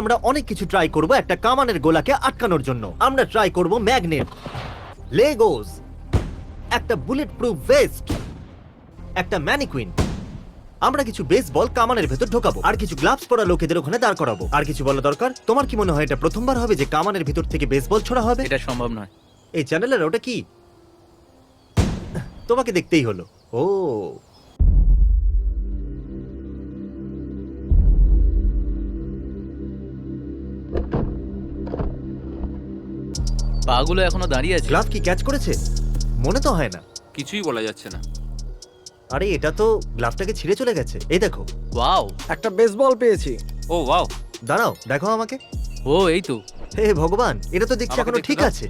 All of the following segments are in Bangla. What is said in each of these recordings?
আমরা অনেক কিছু ট্রাই করব একটা কামানের গোলাকে আটকানোর জন্য। আমরা ট্রাই করব ম্যাগনেট, লেগোস, একটা বুলেট প্রুফ ভেস্ট, একটা ম্যানিকুইন। আমরা কিছু বেসবল কামানের ভেতর ঢোকাবো, আর কিছু গ্লাভস পরা লোকেদের ওখানে দাঁড় করাবো। আর কিছু বলা দরকার? তোমার কি মনে হয় এটা প্রথমবার হবে যে কামানের ভেতর থেকে বেসবল ছোড়া হবে? এটা সম্ভব নয়। এই চ্যানেলের ওটা কি? তোমাকে দেখতেই হলো। ও পাগুলো এখনো দাঁড়িয়ে আছে। গ্লাভ কি ক্যাচ করেছে? মনে তো হয় না। কিছুই বলা যাচ্ছে না। আরে এটা তো গ্লাভটাকে ছিঁড়ে চলে গেছে। এই দেখো। ওয়াও, একটা বেসবল পেয়েছি। ও ওয়াও, দাঁড়াও, দেখো আমাকে। ও এই তো। হে ভগবান, এটা তো দেখছি আমাকে এখনো দেখতে ঠিক দাও। আছে।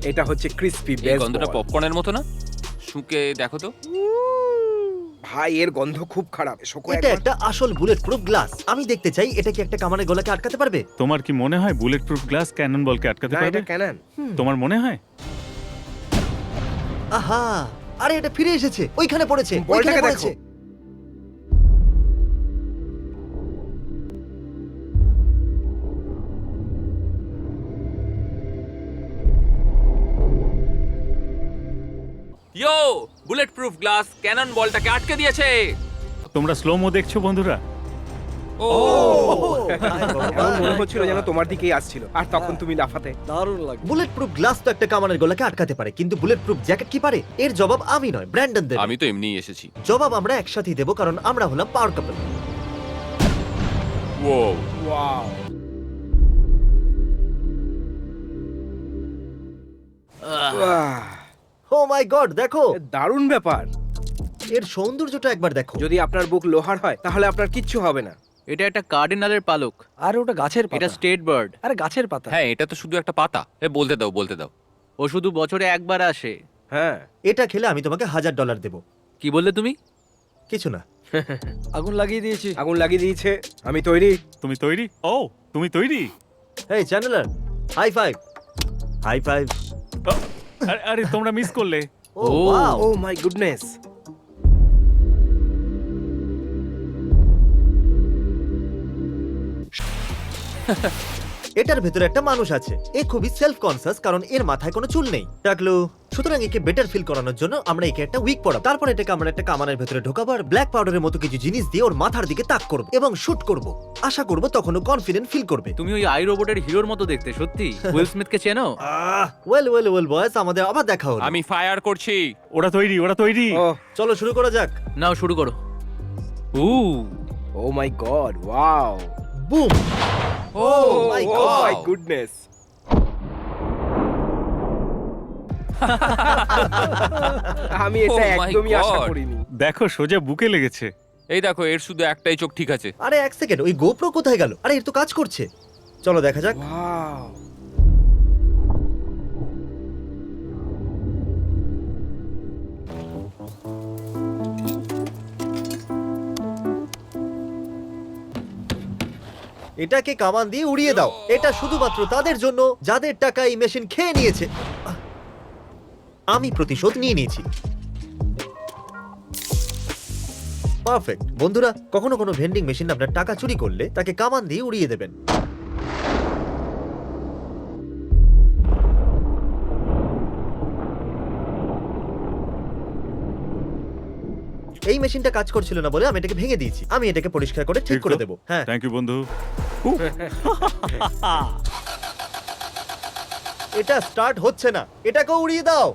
এটা হচ্ছে ক্রিসপি এই বেসবল। গন্ধটা পপকর্নের মতো না? শুকে দেখো তো। ভাই এর গন্ধ খুব খারাপ। শোকো এটা একবার। একটা আসল বুলেট প্রুফ গ্লাস। আমি দেখতে চাই এটা কি একটা কামানের গলাকে আটকাতে পারবে। তোমার কি মনে হয় বুলেট প্রুফ গ্লাস ক্যানন বলকে আটকাতে না পারবে? এটা ক্যানন। তোমার মনে হয়? আহা, আরে এটা ফিরে এসেছে, ওইখানে পড়েছে, বলটাকে ওইখানে দেখো। পড়েছে। ইয়ো, বুলেট প্রুফ গ্লাস ক্যানন বলটাকে আটকে দিয়েছে। তোমরা স্লোমো দেখছো বন্ধুরা? ও এমন মনে হচ্ছিল যেন তোমার দিকেই আসছিল আর তখন তুমি লাফাতে। দারুণ লাগে। বুলেট প্রুফ গ্লাস তো একটা কামানের গলাকে আটকাতে পারে, কিন্তু বুলেট প্রুফ জ্যাকেট কি পারে? এর জবাব আমি নয়, ব্র্যান্ডন দেবে। আমি তো এমনিই এসেছি। জবাব আমরা একসাথেই দেবো, কারণ আমরা হলাম পাওয়ার কাপল। ও ওয়াও। ও মাই গড, দেখো দারুণ ব্যাপার। এর সৌন্দর্যটা একবার দেখো। যদি আপনার বুক লোহার হয় তাহলে আপনার কিচ্ছু হবে না। এটা একটা কার্ডিনালের পালক। আর ওটা গাছের এটা পাতা। State bird. আরে গাছের পাতা। হ্যাঁ, এটা তো শুধু একটা পাতা। বলতে দাও, বলতে দাও। ও শুধু বছরে একবার আসে। হ্যাঁ। এটা খেলে আমি তোমাকে $1000 দেবো। কি বললে তুমি? কিছু না। আগুন লাগিয়ে দিয়েছি। আগুন লাগিয়ে দিয়েছে। আমি তৈরি। তুমি তৈরি? ও, তুমি তৈরি? এই চ্যানেলার, হাই ফাইভ। High five. আরে তোমরা মিস করলে। Oh wow. Oh my goodness. এটার ভেতরে একটা মানুষ আছে। এ খুবই সেলফ কনসিয়াস, কারণ এর মাথায় কোনো চুল নেই। টাকলু, সুতরাং একে বেটার ফিল করানোর জন্য আমরা একে একটা উইক পরাবো। তারপর এটাকে আমরা একটা কামানের ভেতরে ঢোকাবো আর ব্ল্যাক পাউডারের মতো কিছু জিনিস দিয়ে ওর মাথার দিকে তাক করব এবং শুট করব। আশা করব তখনও কনফিডেন্ট ফিল করবে। তুমি ওই আই রোবটের হিরোর মতো দেখতে, সত্যি। উইল স্মিথকে চেনো? ওয়েল ওয়েল ওয়েল বয়েস, আমাদের আবার দেখা হলো। আমি ফায়ার করছি। ওরা তৈরি, ওরা তৈরি। ও চলো শুরু করা যাক। নাও শুরু করো। উ oh my god, wow. Boom. Oh my oh god. My goodness. আমি এটা Oh my একদমই আশা God. করিনি। দেখো সোজা বুকে লেগেছে। এই দেখো, এর শুধু একটাই চোখ ঠিক আছে। আরে এক সেকেন্ড, ওই গোপ্রো কোথায় গেল? আরে এর তো কাজ করছে। চলো দেখা যাক। ওয়াও। এটাকে কামান দিয়ে উড়িয়ে দাও। এটা শুধুমাত্র তাদের জন্য যাদের টাকা এই মেশিন খেয়ে নিয়েছে। আমি প্রতিশোধ নিয়ে নিয়েছি। পারফেক্ট। বন্ধুরা, কখনো কোনো ভেন্ডিং মেশিন আপনার টাকা চুরি করলে তাকে কামান দিয়ে উড়িয়ে দেবেন। এই মেশিনটা কাজ করছিল না বলে আমি এটাকে ভেঙে দিয়েছি। আমি এটাকে পরিষ্কার করে ঠিক করে দেবো। হ্যাঁ, থ্যাংক ইউ বন্ধু। এটা স্টার্ট হচ্ছে না। এটাকে উড়িয়ে দাও।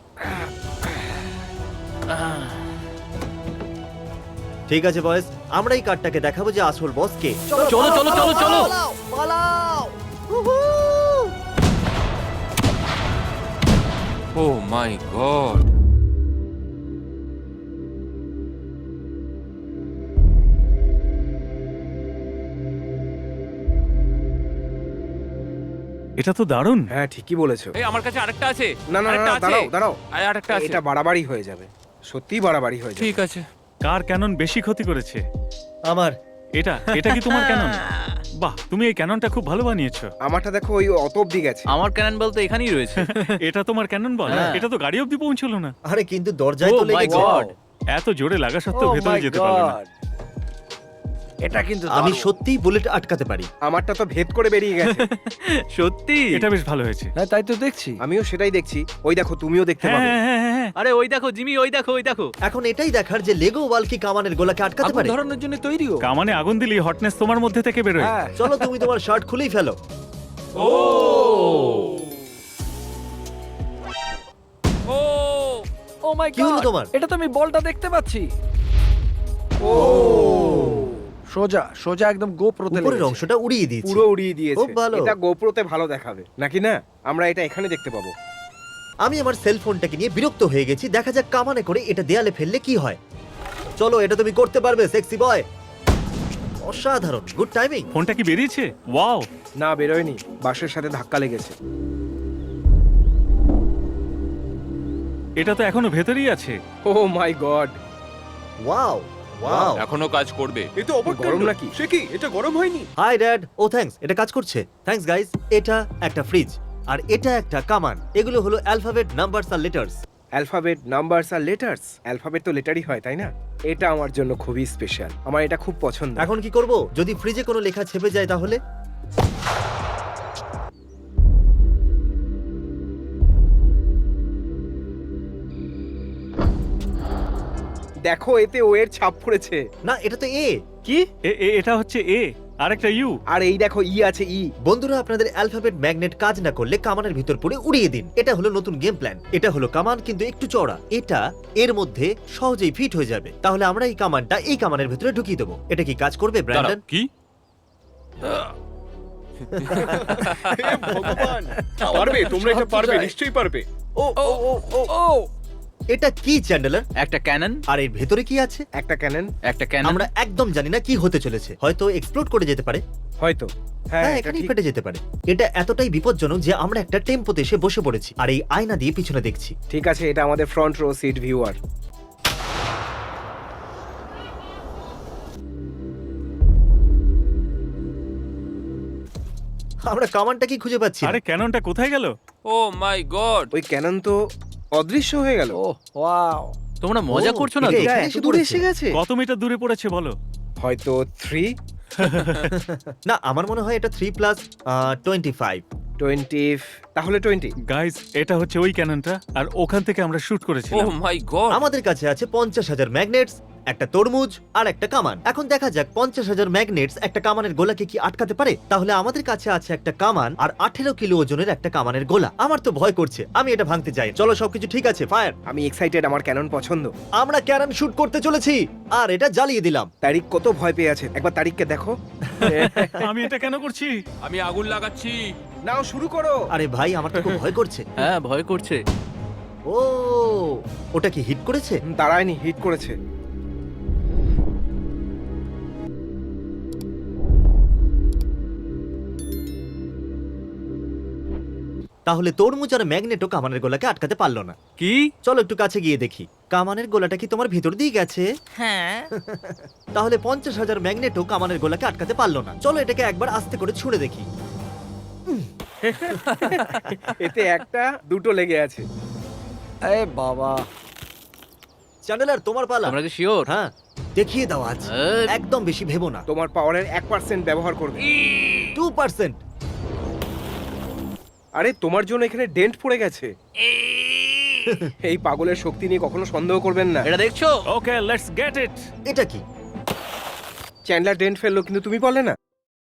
ঠিক আছে বয়েস, আমরা এই কার্ডটাকে দেখাবো যে আসল বস কে। চলো, চলো, চলো, চলো। পালাও, পালাও। উহু। ও মাই গড। এটা তো দারুণ। হ্যাঁ ঠিকই বলেছো। এই আমার কাছে আরেকটা আছে। না না আরেকটা না, আছে। দাঁড়াও দাঁড়াও। আরেকটা আছে। এটা বাড়াবাড়ি হয়ে যাবে। সত্যিই বাড়াবাড়ি হয়ে যাবে। ঠিক আছে। কার ক্যানন বেশি ক্ষতি করেছে? আমার এটা কি তোমার ক্যানন? বাহ, তুমি এই ক্যাননটা খুব ভালো বানিয়েছো। আমারটা দেখো ওই অত অব্দি গেছে। আমার ক্যানন বলতে এখানেই রয়েছে। এটা তোমার ক্যানন বল? হ্যাঁ। এটা তো গাড়ি অবধি পৌঁছলো না। আরে কিন্তু দরজায় তো Oh my লেগেছে। God. এত জোরে লাগা সত্ত্বেও Oh ভেতরে my যেতে পারলো না। God! এটা কিন্তু আমি দারুণ। সত্যিই বুলেট আটকাতে পারি। আমারটা তো ভেদ করে বেরিয়ে গেছে। সত্যি এটা বেশ ভালো হয়েছে। হ্যাঁ তাই তো দেখছি। আমিও সেটাই দেখছি। ওই দেখো, তুমিও দেখতে হ্যাঁ পাবে। হ্যাঁ হ্যাঁ হ্যাঁ। আরে ওই দেখো জিমি, ওই দেখো ওই দেখো। এখন এটাই দেখার যে লেগো ওয়াল কি কামানের গোলাকে আটকাতে আগুন পারে। ধরানোর জন্য তৈরিও। কামানে আগুন দিলি হটনেস তোমার মধ্যে থেকে বেরোয়। হ্যাঁ। চলো তুমি তোমার শার্ট খুলেই ফেলো। ও ও মাই কি হলো গড, তোমার? এটা তো আমি বলটা দেখতে পাচ্ছি। ও সোজা সোজা একদম গোপ্রোতে উপরের লেগেছে। অংশটা উড়িয়ে দিয়েছি। পুরো উড়িয়ে দিয়েছে। খুব ভালো। এটা গোপ্রোতে ভালো দেখাবে নাকি না? আমরা এটা এখানে দেখতে পাবো। আমি আমার সেলফোনটাকে নিয়ে বিরক্ত হয়ে গেছি। দেখা যাক কামানে করে এটা দেয়ালে ফেললে কি হয়। চলো, এটা তুমি করতে পারবে সেক্সি বয়। অসাধারণ, গুড টাইমিং। ফোনটা কি বেরিয়েছে? ওয়াও। না, বেরোয়নি, বাসের সাথে ধাক্কা লেগেছে। এটা তো এখনো ভেতরেই আছে। ও মাই গড, ওয়াও ওয়াও। এখনো কাজ করবে। এ তো গরম নাকি? সে কি, এটা গরম হয়নি? High dad. ও থ্যাঙ্কস, এটা কাজ করছে। Thanks guys. এটা একটা ফ্রিজ আর এটা একটা কামান। এগুলো হলো অ্যালফাবেট, নাম্বারস আর লেটার্স। অ্যালফাবেট, নাম্বারস আর লেটার্স। অ্যালফাবেট তো লেটারই হয়, তাই না? এটা আমার জন্য খুবই স্পেশাল। আমার এটা খুব পছন্দ। এখন কি করব? যদি ফ্রিজে কোনো লেখা ছেপে যায় তাহলে? দেখো, এতে ও এর ছাপ পড়েছে। না, এটা তো এ। কি? এটা হচ্ছে এ আর একটা ইউ। আর এই দেখো, ই আছে, ই। বন্ধুরা, আপনাদের অ্যালফাবেট ম্যাগনেট কাজ না করলে কামানের ভিতর পড়ে উড়িয়ে দিন। এটা হলো নতুন গেম প্ল্যান। এটা হলো কামান, কিন্তু একটু চওড়া। এটা এর মধ্যে সহজেই ফিট হয়ে যাবে। তাহলে আমরা এই কামানটা এই কামানের ভিতরে ঢুকিয়ে দেবো। এটা কি কাজ করবে ব্র্যান্ডন? কি? ভগবান, পারবে, তোমরা এটা পারবে, নিশ্চয়ই পারবে। ও ও ও ও ও এটা কি চ্যান্ডেলার? একটা ক্যানন, আর এর ভেতরে কি আছে? একটা ক্যানন। একটা ক্যানন। আমরা একদম জানি না কি হতে চলেছে। হয়তো এক্সপ্লোড করে যেতে পারে। হয়তো। হ্যাঁ, হ্যাঁ, এটা এখানেই ঠিক। ফেটে যেতে পারে। এটা এতটাই বিপজ্জনক যে আমরা একটা টেম্পোতে এসে বসে পড়েছি আর এই আয়না দিয়ে পিছনে দেখছি। ঠিক আছে, এটা আমাদের ফ্রন্ট রো সিট ভিউয়ার। আমরা কামানটা কি খুঁজে পাচ্ছি না। আরে ক্যাননটা কোথায় গেল? ও মাই গড। ওই ক্যানন তো অদৃশ্য হয়ে গেল। ও ওয়াও। তোমরা মজা ও, করছো না এটা তো? এখানে এটা এসে এত দূরে পড়েছে। এসে গেছে। কত মিটার দূরে পড়েছে বলো? হয়তো 3, না, আমার মনে হয় এটা 3 প্লাস 25। 20, তাহলে 20। গাইস, এটা হচ্ছে ওই ক্যাননটা আর ওখান থেকে আমরা শুট ও করেছিলাম। মাই গড। আমাদের কাছে আছে 50,000 ম্যাগনেটস, একটা তরমুজ আর একটা কামান। এখন দেখা যাক 50,000 ম্যাগনেটস একটা কামানের গোলাকে কি আটকাতে পারে। তাহলে আমাদের কাছে আছে একটা কামান আর 18 কিলো ওজনের একটা কামানের গোলা। আমার তো ভয় করছে, আমি এটা ভাঙতে চাই। চলো, সবকিছু ঠিক আছে, ফায়ার। আমি এক্সাইটেড, আমার ক্যানন পছন্দ। আমরা ক্যানন শুট করতে চলেছি আর এটা জ্বালিয়ে দিলাম। তারিক কত ভয় পেয়ে আছে, একবার তারিককে দেখো। আমি এটা কেন করছি? আমি আগুন লাগাচ্ছি। নাও, শুরু করো। আরে ভাই, আমার তো খুব ভয় করছে। হ্যাঁ, ভয় করছে। ও, ওটা কি হিট করেছে? দাঁড়ায়নি, হিট করেছে। তাহলে তরমুজ আর ম্যাগনেটও কামানের গোলাকে আটকাতে পারলো না। কি? চলো একটু কাছে গিয়ে দেখি। কামানের গোলাটা কি তোমার ভিতর দিয়ে গেছে? হ্যাঁ তাহলে 50,000 ম্যাগনেটও কামানের গোলাকে আটকাতে পারলো না। চলো এটাকে একবার আস্তে করে ছুঁড়ে দেখি। এতে একটা দুটো লেগে আছে। এ বাবা। চ্যান্ডেলার, তোমার পালা। তোমরা কি শিওর? হ্যাঁ, দেখিয়ে দাও আজ। একদম বেশি ভেবো না। তোমার পাওয়ারের 1% ব্যবহার করবে। 2%। আরে, তোমার জন্য এখানে ডেন্ট পড়ে গেছে। এই পাগলের শক্তি নিয়ে কখনো সন্দেহ করবেন না। এটা দেখছো? ওকে, লেটস গেট ইট। এটা কি? চ্যান্ডলার ডেন্ট ফেললো, কিন্তু তুমি বললে না।